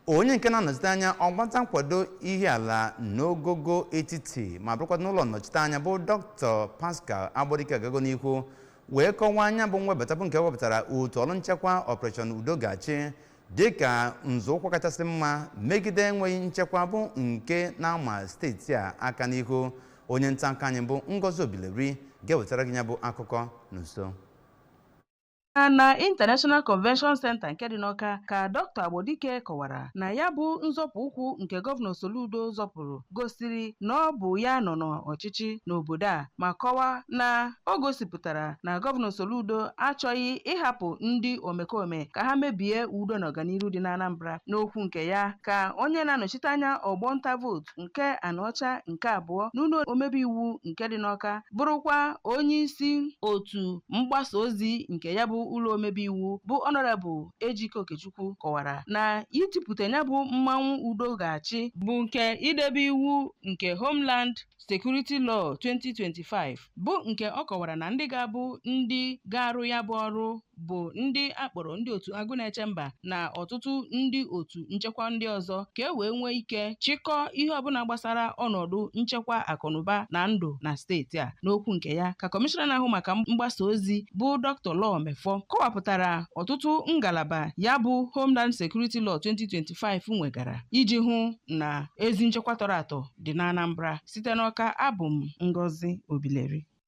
onye nke na-anọchite anya ọgbata nkwado ihe ala n'ogogo etiti ma bụrụkwa n'ụlọ nnọchite anya bụ Dr. Pascal Agbodike gago n'ihu wee kọwaa anya bụ mwebata bụ nke wepụtara otu ọrụ nchekwa Operation Udo ga-achị dịka nzọụkwụ kachasị mma megide enweghị nchekwa bụ nke na-ama steeti a aka n'ihu. Onye nta akụkọ anyị bụ Ngozi Obileri ga-ewetara gị ya bụ akụkọ n'uso. Na International Convention Center nke dị n'Awka ka Dr. Agbodike kọwara na ya bụ nzọpụ ụkwụ nke Gọvanọ Soludo zọpụrụ gosiri na ọ bụ ya nọ n'ọchịchị n'obodo a ma kọwaa na o gosipụtara na Gọvanọ Soludo achọghị ịhapụ ndị omekome ka ha mebie udo na ọganihu dị n'Anambra. N'okwu nke ya ka onye na-anọchite anya ọgbọ nta vootu nke Anọcha nke abụọ n'ụlọ omebe iwu nke dị n'Awka bụrụkwa onye isi otu mgbasa ozi nke ya bụ ụlọ omebe iwu bụ Honorable Ejike Okechukwu kọwara na itipụta ya bụ mmanwụ udo ga-achị bụ nke idebe iwu nke Homeland Security Law 2025 bụ nke ọ kọwara na ndị ga-abụ ndị ga-arụ ya bụ ọrụ bụ ndị akpọrọ ndị otu agụ na-eche mba na ọtụtụ ndị otu nchekwa ndị ọzọ ka e wee nwee ike chịkọọ ihe ọbụla gbasara ọnọdụ nchekwa akụnụba na ndụ na steeti a. N'okwu nke ya ka kọmishọna na-ahụ maka mgbasa ozi bụ Dr. Law Mefo kọwapụtara ọtụtụ ngalaba ya bụ Homeland Security Law 2025 nwegara iji hụ na ezi nchekwa tọrọ atọ dị n'Anambra. Site n'Awka, abụ m Ngozi Obileri.